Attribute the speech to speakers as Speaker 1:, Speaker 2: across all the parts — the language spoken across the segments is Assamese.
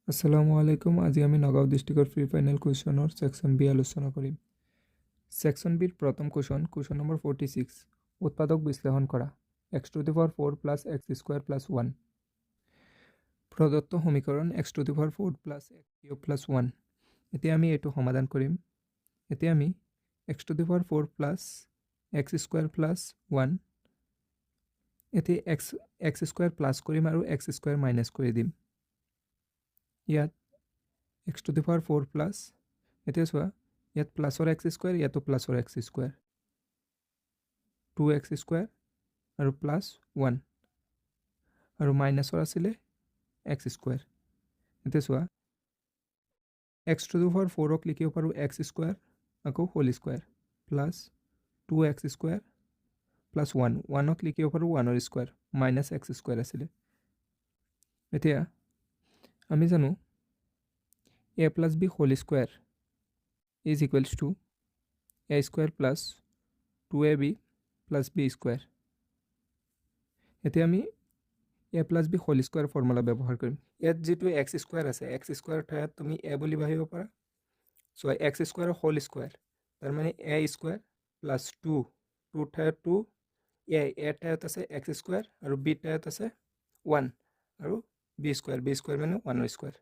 Speaker 1: আসসালামু আলাইকুম। আজি আমি নগাঁও ডিষ্ট্ৰিক্টৰ প্ৰি ফাইনেল কুৱেশ্যনৰ ছেকশ্যন বি আলোচনা কৰিম। ছেকশ্যন বিৰ প্ৰথম কুৱেশ্যন নম্বৰ 46, উৎপাদক বিশ্লেষণ কৰা। x⁴ plus x square plus 1। প্ৰদত্ত সমীকৰণ x⁴ plus x cube plus 1। এতিয়া আমি এইটো সমাধান কৰিম। এতিয়া আমি x⁴ plus x square plus 1, এতিয়া এক্স স্কুৱাৰ প্লাছ কৰিম আৰু এক্স স্কুৱাৰ মাইনাছ কৰি দিম। ইয়াত x⁴ প্লাছ, এতিয়া চোৱা ইয়াত প্লাছৰ এক্স স্কুৱাৰ, ইয়াতো প্লাছৰ এক্স স্কুৱাৰ, 2x স্কুৱাৰ আৰু প্লাছ 1 আৰু মাইনাছৰ আছিলে এক্স স্কুৱাৰ। এতিয়া চোৱা x⁴ লিখিব পাৰোঁ এক্স স্কুৱাৰ আকৌ whole square plus 2x square plus 1ক লিখিব পাৰোঁ 1ৰ স্কুৱাৰ মাইনাছ এক্স স্কুৱাৰ আছিলে। এতিয়া আমি জানো a plus B whole square is equals to a square plus 2ab plus b square. এতিয়া আমি a plus B whole square formula ব্যৱহাৰ কৰিম। ইয়াত যিটো এক্স স্কুৱাৰ আছে, এক্স স্কুৱাৰ ঠাইত তুমি a বুলি ভাবিব পাৰা। চ' এক্স স্কুৱাৰৰ হোল স্কুৱাৰ তাৰমানে a স্কুৱাৰ প্লাছ 2 ঠাইত 2, a ঠাইত আছে এক্স স্কুৱাৰ আৰু b ঠাইত আছে 1 আৰু b স্কুৱাৰ মানে 1ৰ স্কুৱাৰ।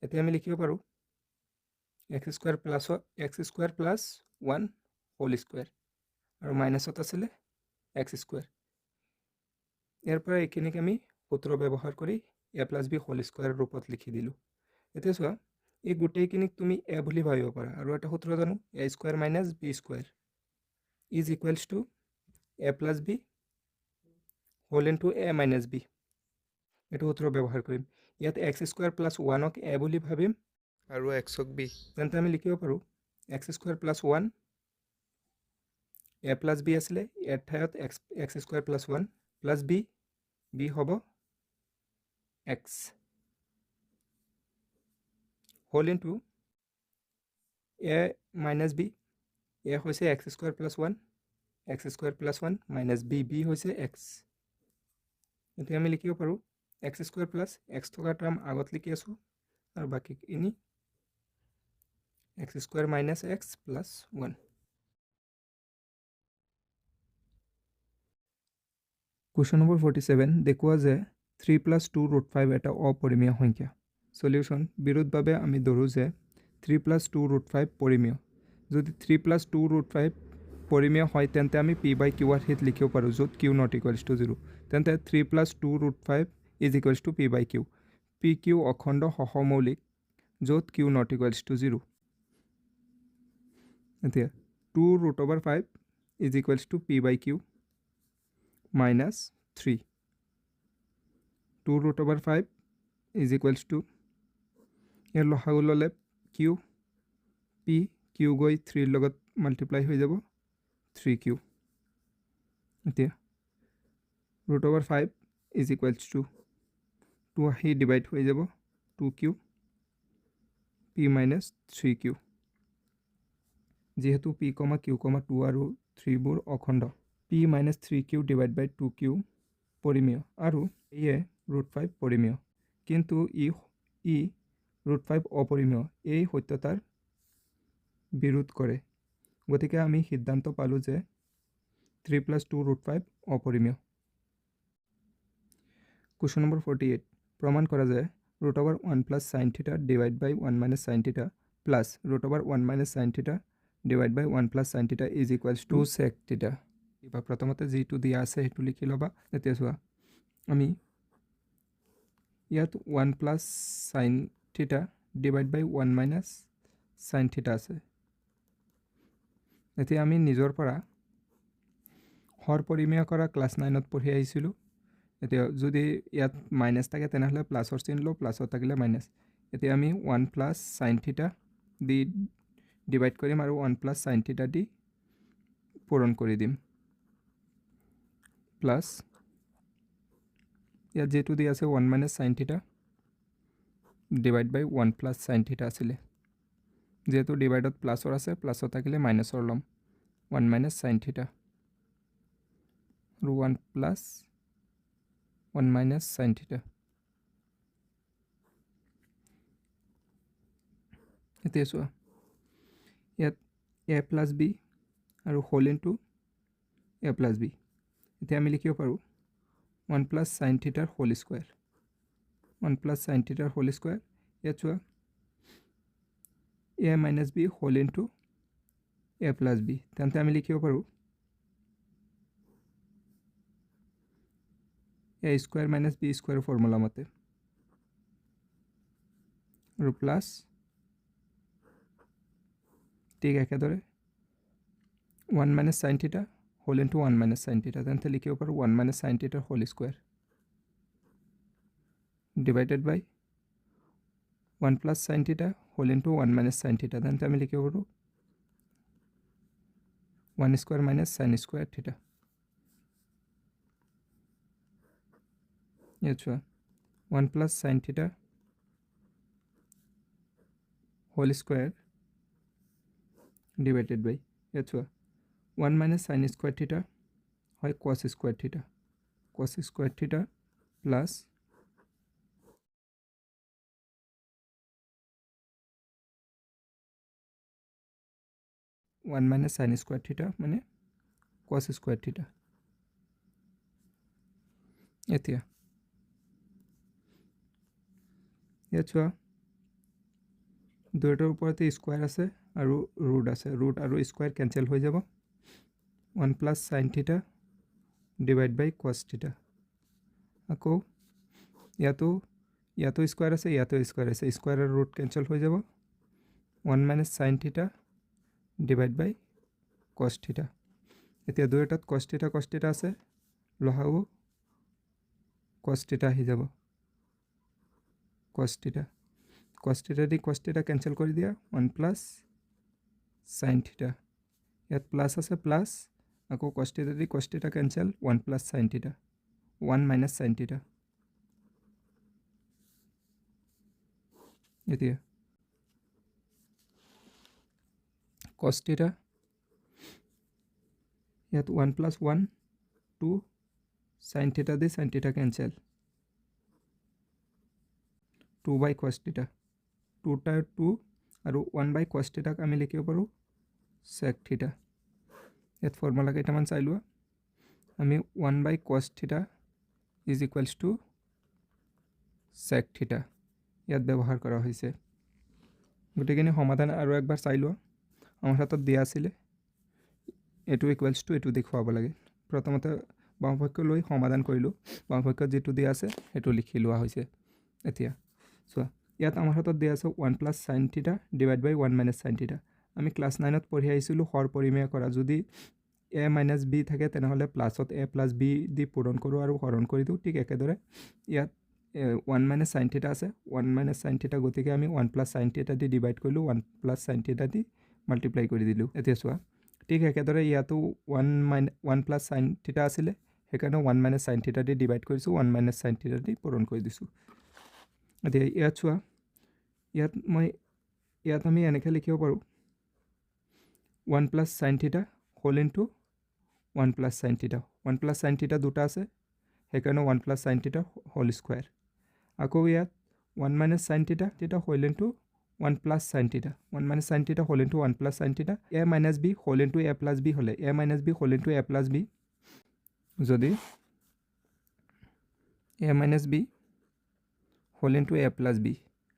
Speaker 1: এতিয়া আমি লিখিব পাৰোঁ x square plus 1 whole square আৰু মাইনাছত আছিলে এক্স স্কুৱাৰ। ইয়াৰ পৰা এইখিনিক আমি সূত্ৰ ব্যৱহাৰ কৰি a প্লাছ বি হোল স্কুৱাৰৰ ৰূপত লিখি দিলোঁ। এতিয়া চোৱা এই গোটেইখিনিক তুমি a বুলি ভাবিব পাৰা আৰু এটা সূত্ৰ জানো a square minus b square is equals to a plus B whole into a minus b। এইটো সূত্ৰ ব্যৱহাৰ কৰিম। ইয়াত এক্স স্কুৱাৰ প্লাছ 1ক a বুলি ভাবিম আৰু এক্সক b, তেন্তে আমি লিখিব পাৰোঁ x square plus 1 a plus b আছিলে, ইয়াৰ ঠাইত x square plus 1 plus b হ'ব x whole into a minus b, a হৈছে x square plus 1 minus b হৈছে এক্স। এতিয়া আমি লিখিব পাৰোঁ এক্স স্কুৱাৰ প্লাছ এক্স থকা টাৰ্ম আগত লিখি আছোঁ আৰু বাকীখিনি x square minus x plus 1। Question number 47, দেখুওৱা যে 3 প্লাছ 2√5 এটা অপৰিমেয় সংখ্যা। সলিউশ্যন, বিৰোধভাৱে আমি ধৰোঁ যে 3 প্লাছ 2√5 পৰিমেয়। যদি 3 প্লাছ 2√5 পৰিমেয় হয় তেন্তে আমি p/q হিত লিখিব পাৰোঁ য'ত q নট ইকুৱেলছ টু 0। তেন্তে 3 plus 2√5 is equals to p/q। pq অখণ্ড সহমৌলিক য'ত q নট ইকুৱেলছ টু 0। এতিয়া 2√5 is equals to p/q minus 3। 2√5 is equals to ইয়াৰ লসাগু ল'লে q, q গৈ 3ৰ লগত মাল্টিপ্লাই হৈ যাব 3q। এতিয়া √5 ইজ ইকুৱেলছ টু 2 আহি ডিভাইড হৈ যাব 2q, p মাইনাছ 3q। যিহেতু p, q, 2 আৰু 3বোৰ অখণ্ড, p মাইনাছ 3q ডিভাইড বাই 2q পৰিমেয় আৰু ইয়ে √5 পৰিমেয়, কিন্তু ই √5 অপৰিমেয়। এই সত্যতাৰ বিৰোধ কৰে। গতিকে আমি সিদ্ধান্ত পালোঁ যে 3 প্লাছ 2√5 অপৰিমেয়। কুৱেশ্যন নম্বৰ 48, প্ৰমাণ কৰা যে √1 প্লাছ চাইন থিটা ডিভাইড বাই 1 মাইনাছ চাইন থিটা প্লাছ √1 মাইনাছ চাইন থিটা ডিভাইড বাই 1 প্লাছ চাইন থিটা ইজ ইকুৱেলছ টু চেক থিটা। কিবা প্ৰথমতে যিটো দিয়া আছে সেইটো লিখি ল'বা। এতিয়া চোৱা আমি ইয়াত 1 প্লাছ চাইন থিটা ডিভাইড বাই 1 মাইনাছ চাইন থিটা আছে। এতিয়া আমি নিজৰ পৰা হৰ পৰিমেয় কৰা ক্লাছ 9ত পঢ়ি আহিছিলোঁ। এতিয়া যদি ইয়াত মাইনাছ থাকে তেনেহ'লে প্লাছৰ চিন লওঁ, প্লাছত থাকিলে মাইনাছ। এতিয়া আমি 1 প্লাছ চাইন থিটা দি ডিভাইড কৰিম আৰু 1 প্লাছ চাইন থিটা দি পূৰণ কৰি দিম প্লাছ ইয়াত যিটো দি আছে 1 মাইনাছ চাইন থিটা ডিভাইড বাই 1 প্লাছ চাইন থিটা আছিলে। যেহেতু ডিভাইডত প্লাছৰ আছে, প্লাছত থাকিলে মাইনাছৰ ল'ম 1 মাইনাছ চাইন থিটা আৰু 1 প্লাছ 1 মাইনাছ চাইন থিটা। এতিয়া চোৱা ইয়াত a প্লাছ b আৰু whole into a plus b এতিয়া আমি লিখিব পাৰোঁ 1 প্লাছ সাইন থিটাৰ হোল স্কুৱাৰ 1 প্লাছ সাইন থিটাৰ হোল স্কুৱাৰ ইয়াত চোৱা a minus b whole into a plus b তেন্তে আমি লিখিব পাৰোঁ a স্কুৱাৰ মাইনাছ b স্কুৱাৰৰ ফৰ্মুলা মতে আৰু প্লাছ ঠিক একেদৰে 1 minus sine theta whole into 1 minus sine theta তেন্তে লিখিব পাৰোঁ 1 মাইনাছ সাইন থিটাৰ whole square divided by 1 plus sine theta whole into 1 minus sine theta তেন্তে আমি লিখিব পাৰোঁ 1 স্কুৱাৰ মাইনাছ সাইন স্কুৱাৰ থিটা ইয়াত চোৱা 1 plus sine theta whole square divided by ইয়াত চোৱা 1 মাইনাছ সাইন স্কুৱাৰ থিটা হয় cos square theta plus 1 minus sine square theta মানে কস স্কুৱাৰ থিটা এতিয়া ইয়াত চোৱা দুয়োটাৰ ওপৰতে স্কুৱাৰ আছে আৰু ৰুট আছে ৰুট আৰু স্কুৱাৰ কেঞ্চেল হৈ যাব 1 plus sine theta divide by cos theta আকৌ ইয়াতো স্কুৱাৰ আছে ইয়াতো স্কুৱাৰ আছে স্কুৱাৰ আৰু ৰুট কেঞ্চেল হৈ যাব 1 minus sine theta divide by cos theta এতিয়া দুয়োটাত কস থিটা আছে লহাও কস থিটা আহি যাব কস থিটা দি কস থিটা কেঞ্চেল কৰি দিয়া 1 প্লাছ সাইন থিটা ইয়াত প্লাছ আছে প্লাছ আকৌ কস থিটা দি cos theta cancel 1 plus sine থিটা 1 মাইনাছ সাইন থিটা এতিয়া cos theta ইয়াত 1 plus 1 2 sin theta the sin theta cancel 2 by cos theta 2 টা 2 আৰু 1 by cos theta আমি লিখিব পাৰোঁ sec theta ইয়াত ফৰ্মুলা কেইটামান চাই লোৱা আমি 1 by cos theta is equals to sec theta ইয়াত ব্যৱহাৰ কৰা হৈছে গতিকেনে সমাধান আৰু একবাৰ চাই লোৱা আমাৰ হাতত দিয়া আছিল এটো ইকুৱেলছ টু এটো দেখুৱাব লাগে প্ৰথমতে বামপক্ষ লৈ সমাধান কৰিলো বামপক্ষত যেটো দিয়া আছে হেটো লিখি লোৱা হৈছে এতিয়া সো ইয়াত আমাৰ হাতত দিয়া আছে 1 প্লাছ sin থিটা ডিভাইড বাই 1 মাইনাছ sin থিটা আমি ক্লাস 9 ত পঢ়ি আহিছিলো হৰ পৰিমেয় কৰা যদি a মাইনাছ b থাকে তেনেহলে প্লাছত a প্লাছ b দি পূৰণ কৰো আৰু হৰণ কৰি দিও ঠিক একেদৰে ইয়াত 1 মাইনাছ sin থিটা আছে 1 মাইনাছ sin থিটা গতিকে আমি 1 প্লাছ sin থিটা দি ডিভাইড কৰিলো 1 প্লাছ sin থিটা দি মাল্টিপ্লাই কৰি দিলো এতিয়া চোৱা ঠিক একেদৰে ইয়াতো 1 প্লাছ sin থিটা আছিল হেকাৰণে 1 মাইনাছ sin থিটা দি ডিভাইড কৰিছো 1 মাইনাছ sin থিটা দি পূৰণ কৰি দিছো এতিয়া ইয়াত চোৱা ইয়াত আমি এনেকৈ লিখিব পাৰোঁ 1 প্লাছ sin থিটা হোল ইনটু 1 প্লাছ sin থিটা 1 প্লাছ sin থিটা দুটা আছে হেকাৰণে 1 প্লাছ sin থিটা হোল স্কয়াৰ আকৌ ইয়াত 1 মাইনাছ sin থিটা whole into 1 plus sin theta 1 minus sin theta whole into 1 plus sin theta a minus b whole into a plus b হলে a minus b whole into a plus b যদি a minus b whole into a plus b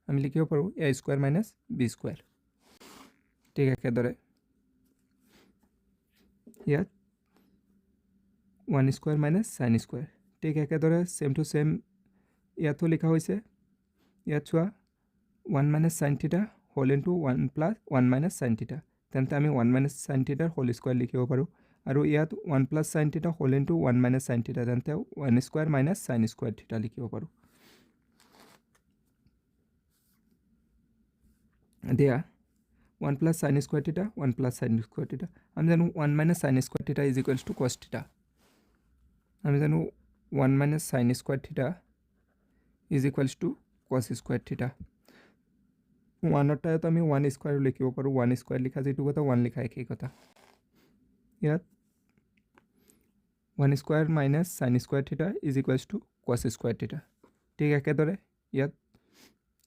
Speaker 1: আমি লিখিব পাৰো a square minus b square ঠিক একেদৰে ইয়াত 1 square minus sin square ঠিক একেদৰে same to same ইয়াতো লিখা হৈছে ইয়াত চোৱা 1 minus sin theta whole into 1 plus 1 minus sin theta তেন্তে আমি 1 minus sin theta whole square লিখিব পাৰো আৰু ইয়াত 1 plus sin theta whole into 1 minus sin theta তেন্তে 1 square minus sin square theta লিখিব পাৰো দিয়া 1 plus sin square theta 1 plus sin square theta আমি জানো 1 minus sin square theta is equals to cos theta আমি জানো 1 minus sin square theta is equals to cos square theta 1 tight আমি 1 স্কয়ার লিখিব পাৰো 1 স্কয়ার লিখা যেটো কথা 1 লিখা একেই কথা ইয়াত 1 স্কয়ার মাইনাস sin স্কয়ার থিটা is equals to cos square থিটা ঠিক একেদৰে ইয়াত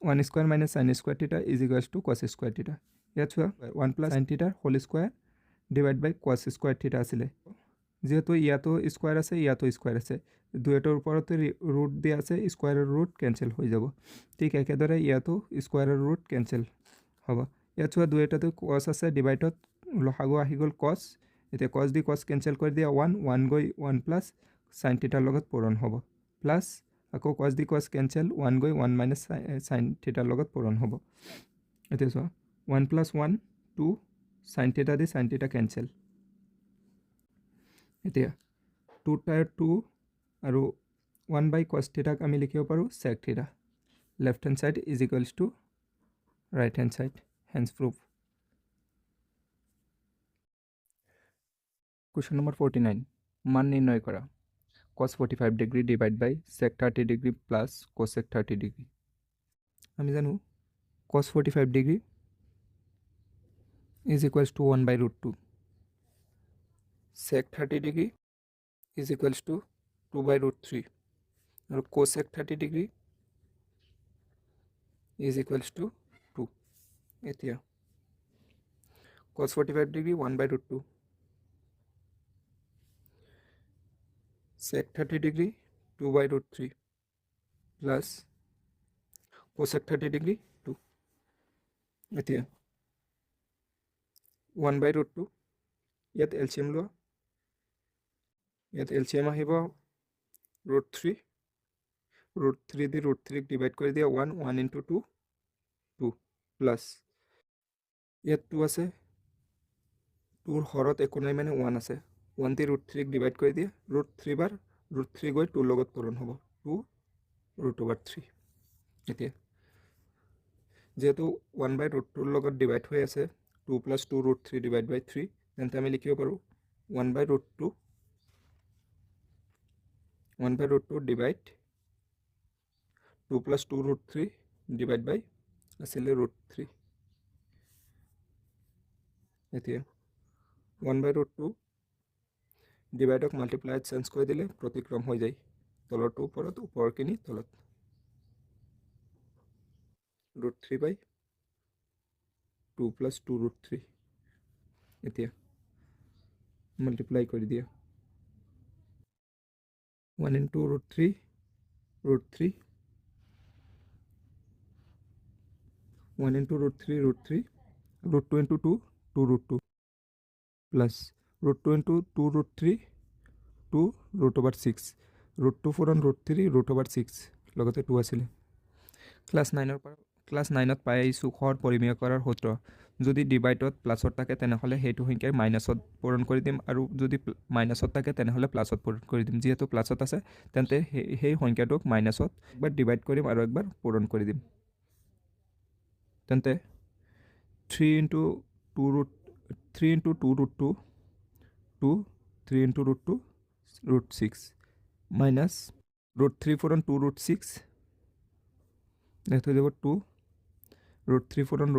Speaker 1: 1 square minus sin square theta is equals to cos square theta. ইয়াত চোৱা 1 plus sin theta whole square divided by cos square theta আছিলে যেহেতু ইয়াতো স্কোয়ার আছে ইয়াতো স্কোয়ার আছে দুইটাৰ ওপৰতে ৰুট দিয়া আছে স্কোয়াৰৰ ৰুট কেনসেল হৈ যাব ঠিক একেদৰে ইয়াতো স্কোয়াৰৰ ৰুট কেনসেল হ'ব ইয়াত চোৱা দুইটাতে cos আছে ডিভাইডত লসাগু আহি গ'ল cos এতিয়া cos দি cos কেনসেল কৰি দিয়া 1 গৈ 1 প্লাস sin theta লগত পূৰণ হ'ব প্লাস আকৌ cos দি cos কেনসেল 1 গৈ 1 মাইনাস sin theta লগত পূৰণ হ'ব এতিয়া চোৱা 1 plus 1 2 sin theta দি sin theta কেনসেল এতিয়া 2 টায়ার 2 আৰু 1 by cos theta আমি লিখিব পাৰো sec theta left hand side is equals to right hand side hence proof question number 49 মান নির্ণয় করা cos 45 degree divide by sec 30 degree plus cosec 30 degree আমি জানো cos 45 degree is equals to 1 by root 2 sec 30 degree is equals to 2 by root 3 और cosec 30 degree is equals to 2 एतिया cos 45 degree 1 by root 2 sec 30 degree 2 by root 3 plus cosec 30 degree 2 एतिया 1 by root 2 यात LCM लो यात LCM আহিব root 3 দি root 3 ডিভাইড কৰি দিয়া 1 into 2 2 plus ইয়াত 2 আছে 2 ৰ হৰত একো নাই মানে 1 আছে 1 দি root 3 ডিভাইড কৰি দিয়া root 3 বাৰ root 3 গৈ 2 লগত পূৰণ হ'ব 2 root over 3 এতিয়া যেহেতু 1 by root 2 লগত ডিভাইড হৈ আছে 2 plus 2 root 3 divided by 3 তেন্তে আমি লিখিব পাৰো 1 by root 2 1 by root 2 divide 2 plus 2 root 3 divide by asile root 3 এতিয়া 1 by root 2 divide of multiply change কৰি দিলে প্ৰতিক্ৰম হৈ যায় তলৰটো ওপৰত ওপৰখিনি তলত root 3 by 2 plus 2 root 3 এতিয়া multiply কৰি দিয়া 1 into root 3 root 3 1 into root 3 root 3 root 2 into 2 2 root 2 plus root 2 into 2 root 3 2 root over 6 root 2 4 on root 3 root over 6 লগতে 2 আছিলে ক্লাস 9 ত পাই আইছো খৰ পৰিমেয় কৰাৰ সূত্ৰ যদি ডিভাইডত প্লাসত থাকে তেনেহলে হেতু সংখ্যাৰ মাইনাসত পূৰণ কৰি দিম আৰু যদি মাইনাসত থাকে তেনেহলে প্লাসত পূৰণ কৰি দিম যেহেতু প্লাসত আছে তেন্তে সেই সংখ্যাটোক মাইনাসত একবাৰ ডিভাইড কৰিম আৰু একবাৰ পূৰণ কৰি দিম তেন্তে 3 into 2 root 3 into 2 root 2 2 3 into root 2 root 6 minus root 3 4 on 2 root 6 that will be 2 root 3 4 on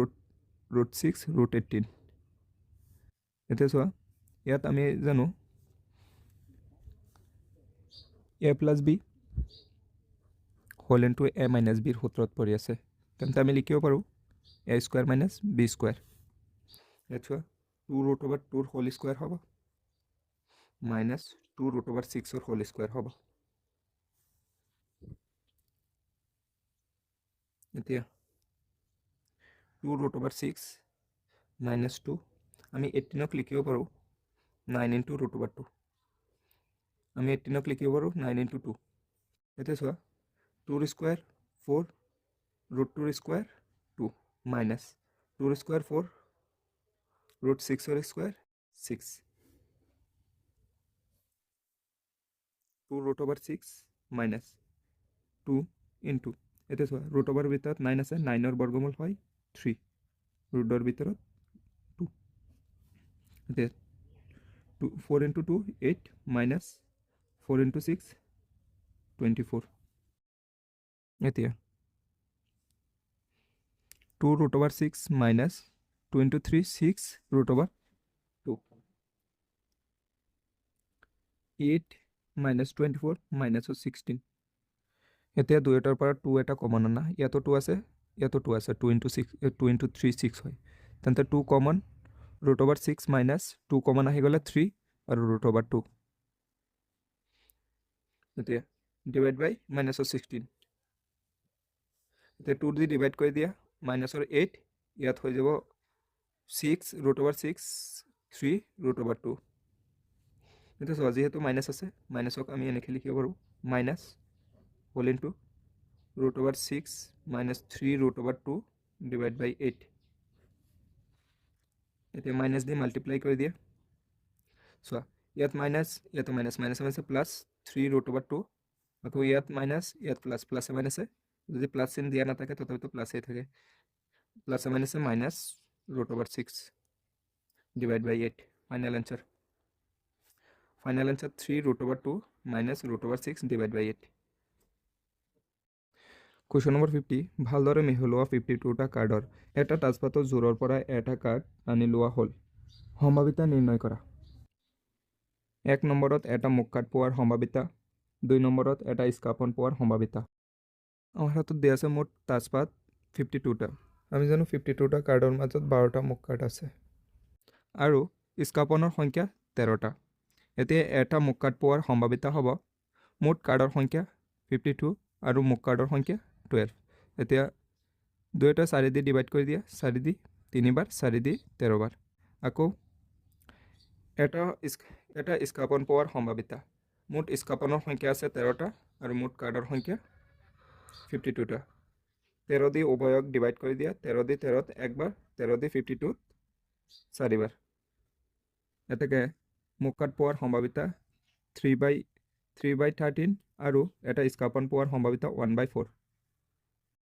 Speaker 1: root 6 root 18 এতে চোৱা ইয়াত আমি জানো a plus b whole into a minus b সূত্ৰত পৰি আছে তেন্তে আমি লিখিব পাৰো a square minus b square ইয়াত চোৱা 2 root over 2 whole square হ'ব minus 2 root over 6 whole square হ'ব এতিয়া 2 root over 6 minus 2 আমি 18 ক লিখিব পাৰো 9 into root over 2 আমি 18 ক লিখিব পাৰো 9 into 2 এতে চোৱা 2 square 4 root 2 square 2 minus 2 square 4 root 6 square 6 2 root over 6 minus 2 into এতে চোৱা root over ভিতৰত 9 আছে 9 ৰ বৰ্গমূল হয় 3 root ৰ ভিতৰত 2 এতে 4 into 2 8 minus 4 into 6 24 এতিয়া 2 root over 6 minus 2 into 3 6 root over 2 8 minus 24 minus 16 এতিয়া দুইটাৰ পৰা 2 এটা কমন আনা ইয়াতো 2 আছে ইয়াতো 2 আছে 2 into 6 2 into 3 6 হয় তেন্তে 2 common root over 6 minus 2 common আহি গ'লে 3 আৰু root over 2 এতিয়া ডিভাইড বাই মাইনাছৰ 16 এতিয়া 2 দি ডিভাইড কৰি দিয়া মাইনাছৰ 8 ইয়াত হৈ যাব 6 root over 6 3 root over 2 এতিয়া চোৱা যিহেতু মাইনাছ আছে মাইনাছক আমি এনেকৈ লিখিব পাৰোঁ minus whole into root over 6 minus 3 root over 2 divided by 8 এতিয়া মাইনাছ দি মাল্টিপ্লাই কৰি দিয়া চোৱা ইয়াত মাইনাছ ইয়াত minus minus plus 3 root over 2 আকৌ ইয়াত মাইনাছ ইয়াত প্লাছ প্লাছে মাইনাছে যদি প্লাছ চিন দিয়া নাথাকে তথাপিতো প্লাছেই থাকে প্লাছে মাইনাছে minus root over 6 divided by 8 final answer 3 root over 2 minus root over 6 divided by 8 question number 50 ভালদৰে মিহলোৱা 52টা কাৰ্ডৰ এটা তাজপাতৰ জোৰৰ পৰা এটা কাৰ্ড আনি লোৱা হ'ল সম্ভাৱিতা নিৰ্ণয় কৰা 1 নম্বৰত এটা মুখ কাৰ্ড পোৱাৰ সম্ভাৱিতা 2 নম্বৰত এটা স্কাপন পোৱাৰ সম্ভাৱিতা আমাৰ হাতত দিয়া আছে মুঠ তাজপাত 52টা আমি জানো 52টা কাৰ্ডৰ মাজত 12টা মুখ কাৰ্ড আছে আৰু স্কাপনৰ সংখ্যা 13টা এতিয়া এটা মুখ কাৰ্ড পোৱাৰ সম্ভাৱিতা হ'ব মুঠ কাৰ্ডৰ সংখ্যা 52 আৰু মুখ কাৰ্ডৰ সংখ্যা 12 এতিয়া 2টা 4 দি ডিভাইড কৰি দিয়া 4 দি 3 বাৰ 4 দি 13 বাৰ আকৌ এটা স্কাপন পোৱাৰ সম্ভাৱিতা মুঠ স্কাপনৰ সংখ্যা আছে 13টা আৰু মুঠ কাৰ্ডৰ সংখ্যা 52টা 13 দি উভয়ক ডিভাইড কৰি দিয়া 13 দি 13ত একবাৰ 13 দি 52ত 4 বাৰ এতেকে মুখ কাৰ্ড পোৱাৰ সম্ভাৱিতা 3/13 আৰু এটা স্কাপন পোৱাৰ সম্ভাৱিতা 1/4